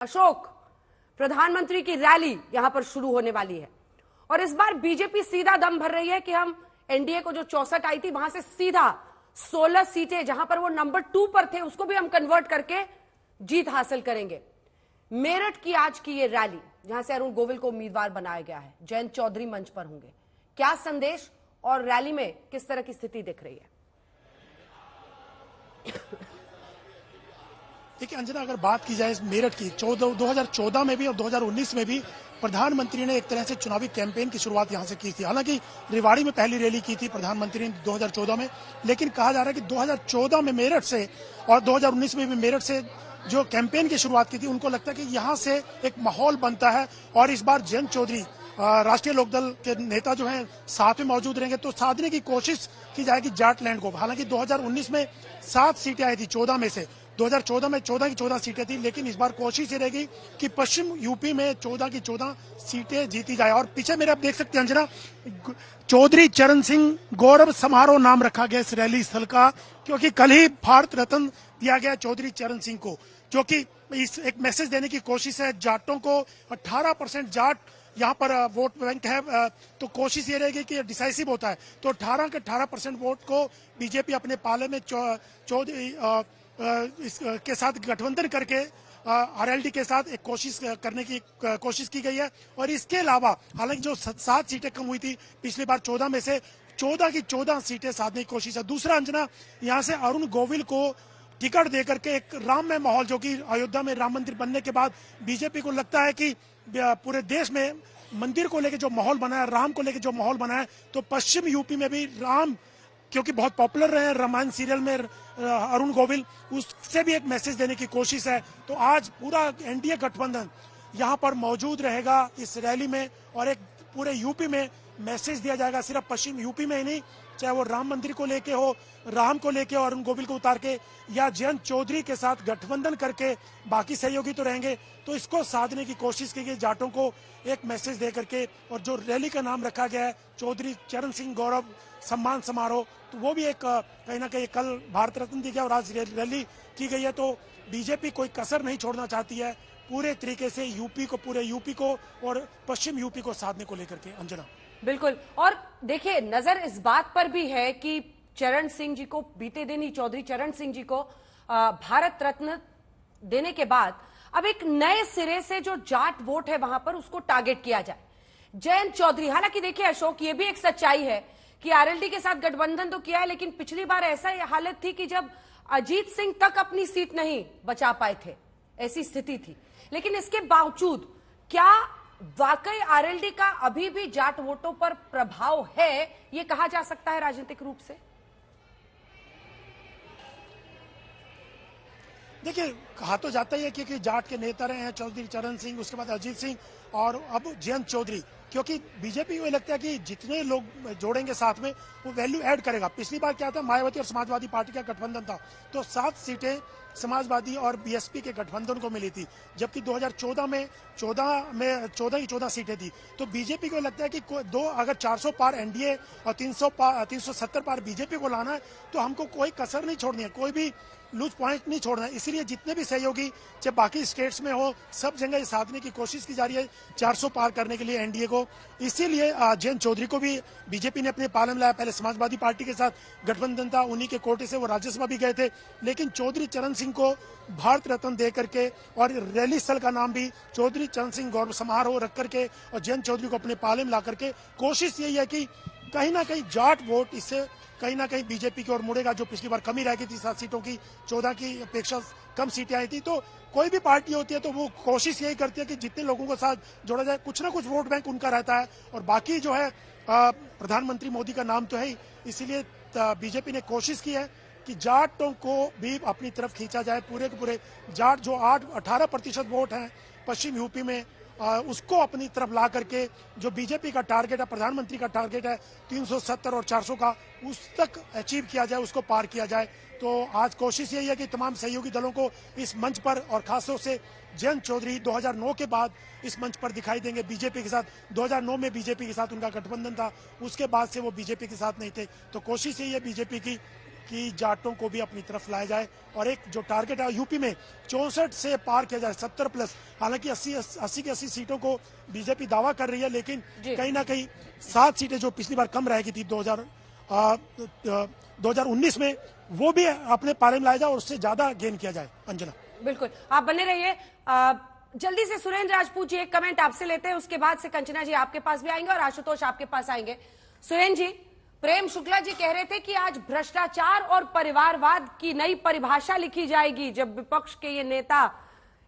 अशोक, प्रधानमंत्री की रैली यहां पर शुरू होने वाली है और इस बार बीजेपी सीधा दम भर रही है कि हम एनडीए को जो 64 आई थी वहां से सीधा 16 सीटें जहां पर वो नंबर 2 पर थे उसको भी हम कन्वर्ट करके जीत हासिल करेंगे। मेरठ की आज की ये रैली जहां से अरुण गोविल को उम्मीदवार बनाया गया है, जयंत चौधरी मंच पर होंगे। क्या संदेश और रैली में किस तरह की स्थिति दिख रही है? देखिए अंजना, अगर बात की जाए मेरठ की 2014 में भी और 2019 में भी प्रधानमंत्री ने एक तरह से चुनावी कैंपेन की शुरुआत यहां से की थी। हालांकि रेवाड़ी में पहली रैली की थी प्रधानमंत्री ने 2014 में, लेकिन कहा जा रहा है कि 2014 में मेरठ से और 2019 में भी मेरठ से जो कैंपेन की शुरुआत की थी, उनको लगता है कि यहाँ से एक माहौल बनता है और इस बार जयंत चौधरी राष्ट्रीय लोकदल के नेता जो हैं साथ में मौजूद रहेंगे, तो साधने की कोशिश की जाएगी जाटलैंड को। हालांकि 2019 में 7 सीटें आई थी 14 में से, 2014 में 14 की 14 सीटें थी, लेकिन इस बार कोशिश ये रहेगी कि पश्चिम यूपी में 14 की 14 सीटें जीती जाए। और पीछे मेरे आप देख सकते हैं अंजना, चौधरी चरण सिंह गौरव समारोह नाम रखा गया इस रैली स्थल का, क्योंकि कल ही भारत रत्न दिया गया चौधरी चरण सिंह को, जो कि इस एक मैसेज देने की कोशिश है जाटों को। 18% जाट यहाँ पर वोट बैंक है, तो कोशिश ये रहेगी कि डिसाइसिव होता है, तो 18 के 18% वोट को बीजेपी अपने पाले में चौधरी के साथ गठबंधन करके आरएलडी के साथ एक कोशिश करने की कोशिश की गई है। और इसके अलावा हालांकि जो 7 सीटें कम हुई थी पिछली बार 14 में से, 14 की 14 सीटें साधने की कोशिश है। दूसरा अंजना, यहाँ से अरुण गोविल को टिकट देकर के एक राममय माहौल, जो कि अयोध्या में राम मंदिर बनने के बाद बीजेपी को लगता है कि पूरे देश में मंदिर को लेकर जो माहौल बना है, राम को लेकर जो माहौल बना है, तो पश्चिम यूपी में भी राम क्योंकि बहुत पॉपुलर रहे रामायण सीरियल में अरुण गोविल, उससे भी एक मैसेज देने की कोशिश है। तो आज पूरा एनडीए गठबंधन यहाँ पर मौजूद रहेगा इस रैली में और एक पूरे यूपी में मैसेज दिया जाएगा। सिर्फ पश्चिम यूपी में ही नहीं, चाहे वो राम मंदिर को लेके हो, राम को लेके और अरुण गोविल को उतार के, या जयंत चौधरी के साथ गठबंधन करके बाकी सहयोगी तो रहेंगे, तो इसको साधने की कोशिश की गई जाटों को एक मैसेज दे करके। और जो रैली का नाम रखा गया है चौधरी चरण सिंह गौरव सम्मान समारोह, तो वो भी एक कहीं ना कहीं कल भारत रत्न दी गया और आज रैली की गई है। तो बीजेपी कोई कसर नहीं छोड़ना चाहती है पूरे तरीके से यूपी को, पूरे यूपी को और पश्चिम यूपी को साधने को लेकर के। अंजना, बिल्कुल। और देखिए, नजर इस बात पर भी है कि चरण सिंह जी को बीते दिन ही चौधरी चरण सिंह जी को भारत रत्न देने के बाद अब एक नए सिरे से जो जाट वोट है वहां पर उसको टारगेट किया जाए। जयंत चौधरी, हालांकि देखिए अशोक, ये भी एक सच्चाई है कि आरएलडी के साथ गठबंधन तो किया है, लेकिन पिछली बार ऐसा हालत थी कि जब अजीत सिंह तक अपनी सीट नहीं बचा पाए थे, ऐसी स्थिति थी। लेकिन इसके बावजूद क्या वाकई आरएलडी का अभी भी जाट वोटों पर प्रभाव है, ये कहा जा सकता है राजनीतिक रूप से? देखिए, कहा तो जाता ही है क्योंकि जाट के नेता रहे हैं चौधरी चरण सिंह, उसके बाद अजीत सिंह और अब जयंत चौधरी, क्योंकि बीजेपी को लगता है कि जितने लोग जोड़ेंगे साथ में वो वैल्यू ऐड करेगा। पिछली बार क्या था, मायावती और समाजवादी पार्टी का गठबंधन था, तो 7 सीटें समाजवादी और बीएसपी के गठबंधन को मिली थी, जबकि 2014 में 14 की 14 सीटें थी। तो बीजेपी को लगता है कि अगर 400 पार एनडीए और 370 पार बीजेपी को लाना है, तो हमको कोई कसर नहीं छोड़नी है, कोई भी लूज पॉइंट नहीं छोड़ना है। इसीलिए जितने भी सहयोगी चाहे बाकी स्टेट्स में हो, सब जगह साधने की कोशिश की जा रही है 400 पार करने के लिए एनडीए को। इसीलिए जयंत चौधरी को भी बीजेपी ने अपने पाले में लाया। पहले समाजवादी पार्टी के साथ गठबंधन था, उन्हीं के कोटे से वो राज्यसभा भी गए थे, लेकिन चौधरी चरण सिंह को भारत रत्न दे करके और रैली स्थल का नाम भी चौधरी चरण सिंह गौरव समारोह रख करके और जयंत चौधरी को अपने पाले में ला करके कोशिश यही है कि कहीं ना कहीं जाट वोट इससे कहीं ना कहीं बीजेपी की ओर मुड़ेगा। जो पिछली बार कमी रह गई थी 7 सीटों की, 14 की अपेक्षा कम सीटें आई थी, तो कोई भी पार्टी होती है तो वो कोशिश यही करती है कि जितने लोगों को साथ जोड़ा जाए, कुछ ना कुछ वोट बैंक उनका रहता है। और बाकी जो है प्रधानमंत्री मोदी का नाम तो है ही, इसीलिए बीजेपी ने कोशिश की है कि जाटों को भी अपनी तरफ खींचा जाए। पूरे के पूरे जाट जो 18% वोट हैं पश्चिम यूपी में, उसको अपनी तरफ ला करके जो बीजेपी का टारगेट है, प्रधानमंत्री का टारगेट है 370 और 400 का, उस तक अचीव किया जाए, उसको पार किया जाए। तो आज कोशिश यही है कि तमाम सहयोगी दलों को इस मंच पर, और खासतौर से जयंत चौधरी 2009 के बाद इस मंच पर दिखाई देंगे बीजेपी के साथ। 2009 में बीजेपी के साथ उनका गठबंधन था, उसके बाद से वो बीजेपी के साथ नहीं थे। तो कोशिश यही है बीजेपी की कि जाटों को भी अपनी तरफ लाया जाए और एक जो टारगेट है यूपी में 64 से पार किया जाए 70 प्लस। हालांकि 80 की 80 सीटों को बीजेपी दावा कर रही है, लेकिन कहीं ना कहीं 7 सीटें जो पिछली बार कम रहेगी थी 2019 में, वो भी अपने पारे में लाया जाए और उससे ज्यादा गेन किया जाए। अंजना बिल्कुल, आप बने रहिए। जल्दी से सुरेंद्र राजपूत जी एक कमेंट आपसे लेते हैं, उसके बाद से कंचना जी आपके पास भी आएंगे और आशुतोष आपके पास आएंगे। सुरेंद्र जी, प्रेम शुक्ला जी कह रहे थे कि आज भ्रष्टाचार और परिवारवाद की नई परिभाषा लिखी जाएगी जब विपक्ष के ये नेता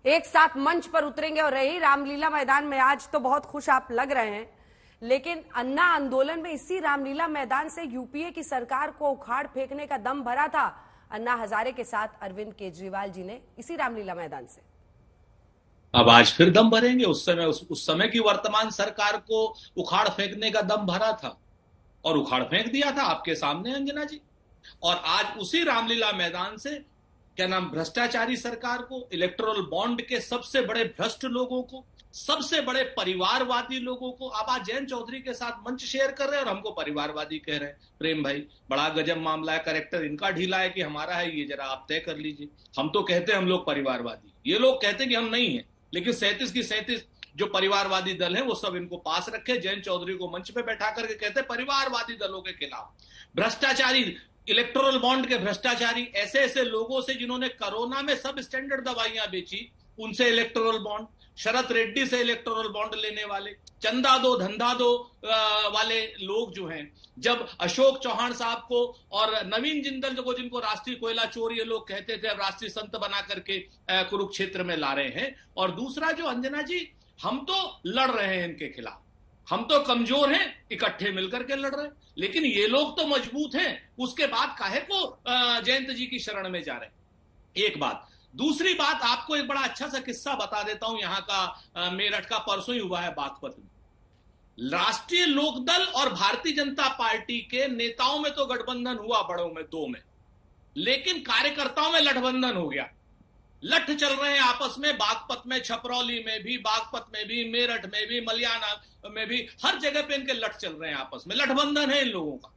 एक साथ मंच पर उतरेंगे। और रही रामलीला मैदान में, आज तो बहुत खुश आप लग रहे हैं, लेकिन अन्ना आंदोलन में इसी रामलीला मैदान से यूपीए की सरकार को उखाड़ फेंकने का दम भरा था अन्ना हजारे के साथ अरविंद केजरीवाल जी ने, इसी रामलीला मैदान से। अब आज फिर दम भरेंगे। उस समय की वर्तमान सरकार को उखाड़ फेंकने का दम भरा था और उखाड़ फेंक दिया था आपके सामने अंजना जी। और आज उसी रामलीला मैदान से क्या नाम भ्रष्टाचारी सरकार को, इलेक्टोरल बॉन्ड के सबसे बड़े भ्रष्ट लोगों को, सबसे बड़े परिवारवादी लोगों को, अब आज जयंत चौधरी के साथ मंच शेयर कर रहे हैं और हमको परिवारवादी कह रहे हैं। प्रेम भाई, बड़ा गजब मामला है, करेक्टर इनका ढीला है कि हमारा है, ये जरा आप तय कर लीजिए। हम तो कहते हैं हम लोग परिवारवादी, ये लोग कहते हैं कि हम नहीं है, लेकिन 37 की 37 जो परिवारवादी दल है वो सब इनको पास रखे। जयंत चौधरी को मंच पे बैठा करके कहते हैं परिवारवादी दलों के खिलाफ, भ्रष्टाचारी, इलेक्टोरल बॉन्ड के भ्रष्टाचारी, ऐसे ऐसे लोगों से जिन्होंने कोरोना में सब स्टैंडर्ड दवाइयां बेची, उनसे इलेक्टोरल बॉन्ड, शरद रेड्डी से इलेक्टोरल बॉन्ड लेने वाले, चंदा दो धंधा दो वाले लोग जो हैं, जब अशोक चौहान साहब को और नवीन जिंदल को, जिनको राष्ट्रीय कोयला चोर ये लोग कहते थे, अब राष्ट्रीय संत बना करके कुरुक्षेत्र में ला रहे हैं। और दूसरा जो अंजना जी, हम तो लड़ रहे हैं इनके खिलाफ, हम तो कमजोर हैं, इकट्ठे मिलकर के लड़ रहे हैं, लेकिन ये लोग तो मजबूत हैं, उसके बाद काहे को जयंत जी की शरण में जा रहे हैं। एक बात। दूसरी बात, आपको एक बड़ा अच्छा सा किस्सा बता देता हूं, यहां का मेरठ का, परसों ही हुआ है बागपत में। राष्ट्रीय लोकदल और भारतीय जनता पार्टी के नेताओं में तो गठबंधन हुआ बड़ों में, 2 में, लेकिन कार्यकर्ताओं में लठबंधन हो गया। लठ चल रहे हैं आपस में, बागपत में, छपरौली में भी, बागपत में भी, मेरठ में भी, मलियाना में भी, हर जगह पे इनके लठ चल रहे हैं आपस में, लठबंधन है इन लोगों का।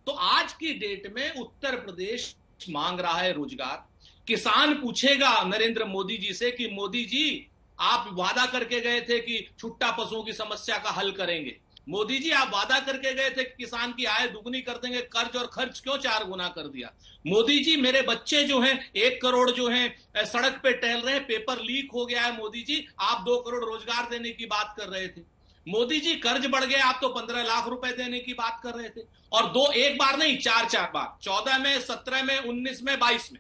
तो आज की डेट में उत्तर प्रदेश मांग रहा है रोजगार। किसान पूछेगा नरेंद्र मोदी जी से कि मोदी जी, आप वादा करके गए थे कि छुट्टा पशुओं की समस्या का हल करेंगे, मोदी जी आप वादा करके गए थे कि किसान की आय दुगनी कर देंगे, कर्ज और खर्च क्यों 4 गुना कर दिया? मोदी जी, मेरे बच्चे जो हैं 1 करोड़ जो हैं सड़क पे टहल रहे हैं, पेपर लीक हो गया है, मोदी जी आप 2 करोड़ रोजगार देने की बात कर रहे थे। मोदी जी कर्ज बढ़ गया, आप तो 15 लाख रुपए देने की बात कर रहे थे। और 2 एक बार नहीं, 4 बार, 14 में, 17 में, 19 में, 22 में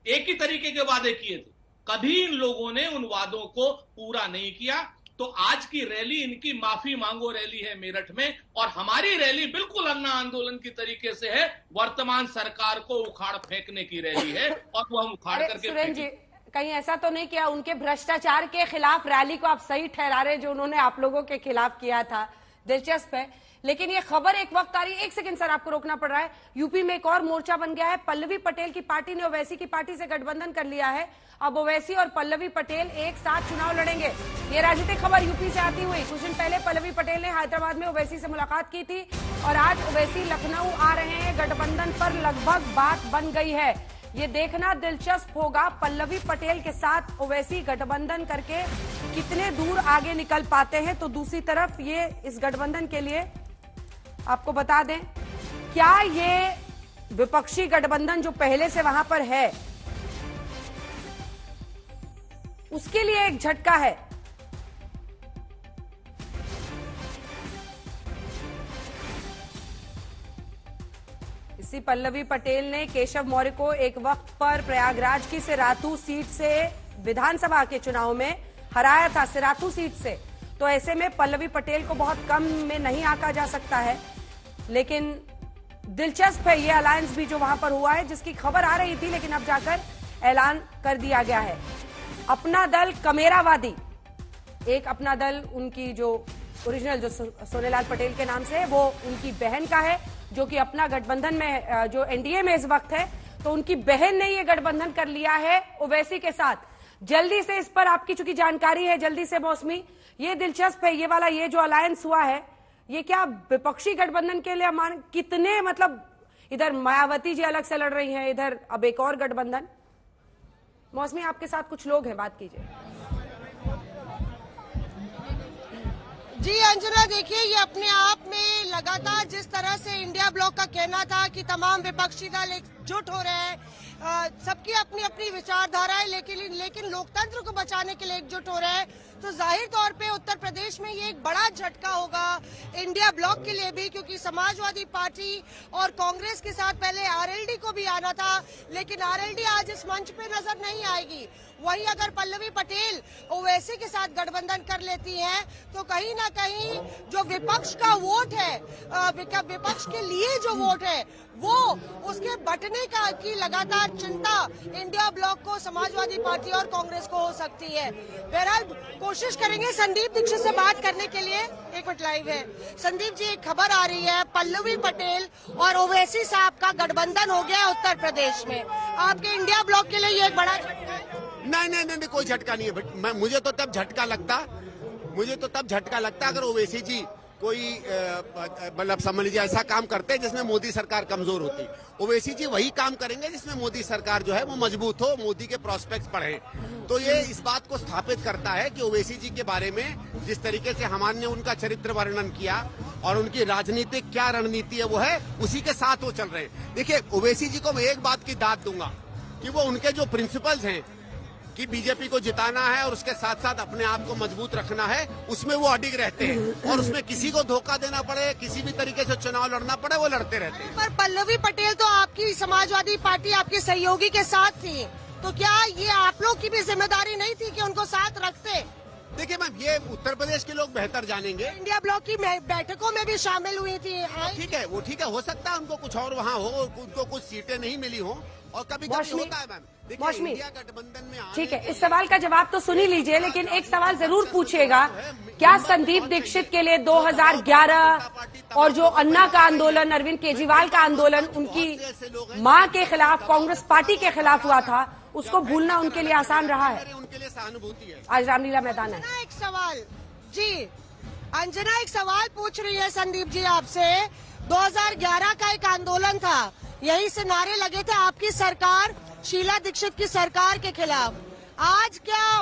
एक ही तरीके के वादे किए थे। कभी इन लोगों ने उन वादों को पूरा नहीं किया। तो आज की रैली इनकी माफी मांगो रैली है मेरठ में, और हमारी रैली बिल्कुल अन्ना आंदोलन की तरीके से है, वर्तमान सरकार को उखाड़ फेंकने की रैली है, और वो हम उखाड़ करके सुरेंद्र जी, कहीं ऐसा तो नहीं किया उनके भ्रष्टाचार के खिलाफ रैली को आप सही ठहरा रहे जो उन्होंने आप लोगों के खिलाफ किया था? दिलचस्प है। लेकिन ये खबर एक वक्त आ रही है, 1 सेकंड सर आपको रोकना पड़ रहा है, यूपी में एक और मोर्चा बन गया है। पल्लवी पटेल की पार्टी ने ओवैसी की पार्टी से गठबंधन कर लिया है। अब ओवैसी और पल्लवी पटेल एक साथ चुनाव लड़ेंगे। ये राजनीतिक खबर यूपी से आती हुई, कुछ दिन पहले पल्लवी पटेल ने हैदराबाद में ओवैसी से मुलाकात की थी और आज ओवैसी लखनऊ आ रहे हैं। गठबंधन पर लगभग बात बन गई है। ये देखना दिलचस्प होगा पल्लवी पटेल के साथ ओवैसी गठबंधन करके कितने दूर आगे निकल पाते हैं। तो दूसरी तरफ ये इस गठबंधन के लिए आपको बता दें, क्या ये विपक्षी गठबंधन जो पहले से वहां पर है उसके लिए एक झटका है? इसी पल्लवी पटेल ने केशव मौर्य को एक वक्त पर प्रयागराज की सिराथू सीट से विधानसभा के चुनाव में हराया था, सिराथू सीट से। तो ऐसे में पल्लवी पटेल को बहुत कम में नहीं आंका जा सकता है। लेकिन दिलचस्प है ये अलायंस भी जो वहां पर हुआ है, जिसकी खबर आ रही थी लेकिन अब जाकर ऐलान कर दिया गया है। अपना दल कमेरावादी, एक अपना दल उनकी जो ओरिजिनल जो सोनेलाल पटेल के नाम से है, वो उनकी बहन का है जो कि अपना गठबंधन में जो एनडीए में इस वक्त है, तो उनकी बहन ने ये गठबंधन कर लिया है ओवैसी के साथ। जल्दी से इस पर आपकी चूंकि जानकारी है, जल्दी से मौसमी, ये दिलचस्प है, ये वाला ये जो अलायंस हुआ है, ये क्या विपक्षी गठबंधन के लिए कितने मतलब इधर मायावती जी अलग से लड़ रही हैं, इधर अब एक और गठबंधन। मौसमी, आपके साथ कुछ लोग हैं, बात कीजिए। जी अंजना, देखिए ये अपने आप में लगातार जिस तरह से इंडिया ब्लॉक का कहना था कि तमाम विपक्षी दल एकजुट हो रहे हैं, सबकी अपनी अपनी विचारधारा है, लेकिन लोकतंत्र को बचाने के लिए एकजुट हो रहे हैं, तो जाहिर तौर पे उत्तर प्रदेश में ये एक बड़ा झटका होगा इंडिया ब्लॉक के लिए भी, क्योंकि समाजवादी पार्टी और कांग्रेस के साथ पहले आरएलडी को भी आना था, लेकिन आरएलडी आज इस मंच पे नजर नहीं आएगी। वहीं अगर पल्लवी पटेल ओवैसी के साथ गठबंधन कर लेती हैं, तो कहीं ना कहीं जो विपक्ष का वोट है, विपक्ष के लिए जो वोट है, वो उसके बंटने की लगातार चिंता इंडिया ब्लॉक को, समाजवादी पार्टी और कांग्रेस को हो सकती है। बहरहाल कोशिश करेंगे संदीप दीक्षित से बात करने के लिए। एक मिनट लाइव है संदीप जी, एक खबर आ रही है, पल्लवी पटेल और ओवैसी साहब का गठबंधन हो गया उत्तर प्रदेश में। आपके इंडिया ब्लॉक के लिए ये एक बड़ा झटका है? नहीं, कोई झटका नहीं है। मुझे तो तब झटका लगता अगर ओवैसी जी कोई मतलब समझ लीजिए ऐसा काम करते हैं जिसमें मोदी सरकार कमजोर होती। ओवैसी जी वही काम करेंगे जिसमें मोदी सरकार जो है वो मजबूत हो, मोदी के प्रोस्पेक्ट्स बढ़े। तो ये इस बात को स्थापित करता है कि ओवैसी जी के बारे में जिस तरीके से हमने उनका चरित्र वर्णन किया और उनकी राजनीतिक क्या रणनीति है वो है, उसी के साथ वो चल रहे हैं। देखिए ओवैसी जी को मैं एक बात की दाद दूंगा कि वो उनके जो प्रिंसिपल्स हैं कि बीजेपी को जिताना है और उसके साथ साथ अपने आप को मजबूत रखना है, उसमें वो अडिग रहते हैं और उसमें किसी को धोखा देना पड़े, किसी भी तरीके से चुनाव लड़ना पड़े, वो लड़ते रहते हैं। पर पल्लवी पटेल तो आपकी समाजवादी पार्टी आपके सहयोगी के साथ थी, तो क्या ये आप लोग की भी जिम्मेदारी नहीं थी कि उनको साथ रखते? देखिए मैम, ये उत्तर प्रदेश के लोग बेहतर जानेंगे। इंडिया ब्लॉक की बैठकों में भी शामिल हुई थी। ठीक है, वो ठीक है, हो सकता है उनको कुछ और वहाँ हो, उनको कुछ सीटें नहीं मिली हो और कभी होता है मैम। मौसमी, इंडिया गठबंधन में ठीक है, इस सवाल का जवाब तो सुन ही लीजिए, लेकिन एक सवाल जरूर पूछिएगा, क्या संदीप दीक्षित के लिए 2011 और जो अन्ना का आंदोलन, अरविंद केजरीवाल का आंदोलन उनकी मां के खिलाफ, कांग्रेस पार्टी के खिलाफ हुआ था, उसको भूलना उनके लिए आसान रहा है? उनके लिए सहानुभूति है। आज रामलीला मैदान है। एक सवाल जी, अंजना एक सवाल पूछ रही है संदीप जी आपसे। 2011 का एक आंदोलन था, यही से नारे लगे थे आपकी सरकार, शीला दीक्षित की सरकार के खिलाफ। आज क्या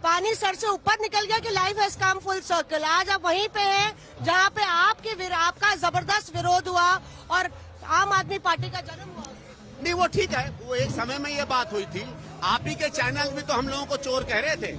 पानी सर से ऊपर निकल गया कि life has come full circle? आज आप वहीं पे हैं जहाँ पे आपका जबरदस्त विरोध हुआ और आम आदमी पार्टी का जन्म हुआ। नहीं वो ठीक है, वो एक समय में ये बात हुई थी। आप ही के चैनल भी तो हम लोगों को चोर कह रहे थे,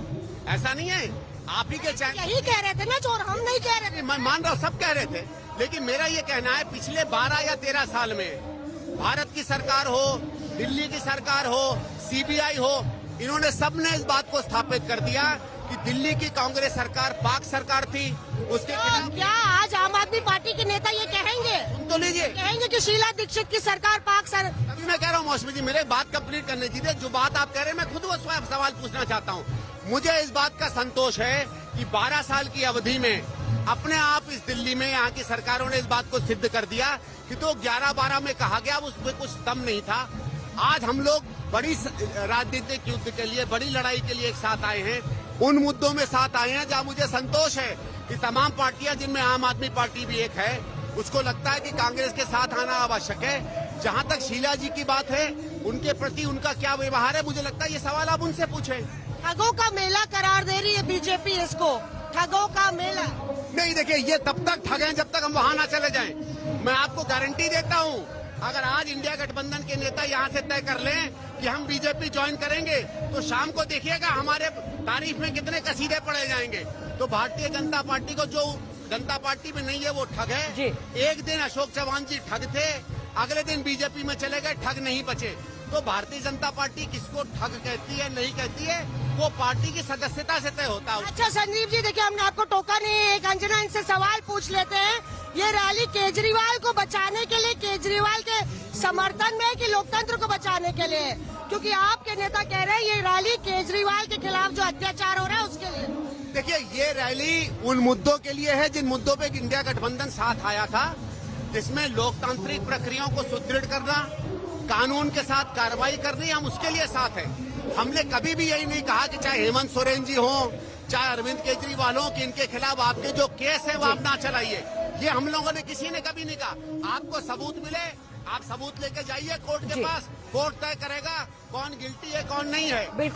ऐसा नहीं है? आप ही के चैनल यही कह रहे थे ना चोर, हम नहीं कह रहे थे। मैं मान रहा हूँ, सब कह रहे थे, लेकिन मेरा ये कहना है पिछले 12 या 13 साल में भारत की सरकार हो, दिल्ली की सरकार हो, सीबीआई हो, इन्होंने सबने इस बात को स्थापित कर दिया कि दिल्ली की कांग्रेस सरकार पाक सरकार थी। उसके क्या आज आम आदमी पार्टी के नेता ये कहेंगे? सुन तो लीजिए, कहेंगे कि शीला दीक्षित की सरकार पाक सरकार? अभी मैं कह रहा हूँ मौसमी जी, मेरे बात कंप्लीट करने दीजिए। जो बात आप कह रहे हैं मैं खुद वो सवाल पूछना चाहता हूँ। मुझे इस बात का संतोष है कि 12 साल की अवधि में अपने आप इस दिल्ली में यहाँ की सरकारों ने इस बात को सिद्ध कर दिया कि तो 11-12 में कहा गया उसमें कुछ दम नहीं था। आज हम लोग बड़ी राजनीतिक युद्ध के लिए, बड़ी लड़ाई के लिए एक साथ आए हैं, उन मुद्दों में साथ आए हैं जहाँ मुझे संतोष है कि तमाम पार्टियां, जिनमें आम आदमी पार्टी भी एक है, उसको लगता है कि कांग्रेस के साथ आना आवश्यक है। जहाँ तक शीला जी की बात है, उनके प्रति उनका क्या व्यवहार है, मुझे लगता है ये सवाल आप उनसे पूछें। ठगों का मेला करार दे रही है बीजेपी इसको, ठगों का मेला। नहीं देखिए, ये तब तक ठगें जब तक हम वहाँ ना चले जाएं। मैं आपको गारंटी देता हूँ, अगर आज इंडिया गठबंधन के नेता यहाँ से तय कर लें कि हम बीजेपी ज्वाइन करेंगे, तो शाम को देखिएगा हमारे तारीफ में कितने कसीदे पड़े जाएंगे। तो भारतीय जनता पार्टी को, जो जनता पार्टी में नहीं है वो ठग है। एक दिन अशोक चौहान जी ठग थे, अगले दिन बीजेपी में चले गए, ठग नहीं बचे। तो भारतीय जनता पार्टी किसको ठग कहती है, नहीं कहती है, वो पार्टी की सदस्यता से तय होता है। अच्छा संदीप जी, देखिए हमने आपको टोका नहीं, एक अंजना इनसे सवाल पूछ लेते हैं। ये रैली केजरीवाल को बचाने के लिए, केजरीवाल के समर्थन में कि लोकतंत्र को बचाने के लिए? क्योंकि आपके नेता कह रहे हैं ये रैली केजरीवाल के खिलाफ जो अत्याचार हो रहा है उसके लिए। देखिए, ये रैली उन मुद्दों के लिए है जिन मुद्दों पे इंडिया गठबंधन साथ आया था, जिसमें लोकतांत्रिक प्रक्रियाओं को सुदृढ़ करना, कानून के साथ कार्रवाई करनी, हम उसके लिए साथ हैं। हमने कभी भी यही नहीं कहा कि चाहे हेमंत सोरेन जी हो, चाहे अरविंद केजरीवाल हो, कि इनके खिलाफ आपके जो केस है वो आप ना चलाइए। ये हम लोगों ने किसी ने कभी नहीं कहा। आपको सबूत मिले आप सबूत लेके जाइए कोर्ट जी। के पास, कोर्ट तय करेगा कौन गिल्टी है कौन नहीं है। बिल्कुल।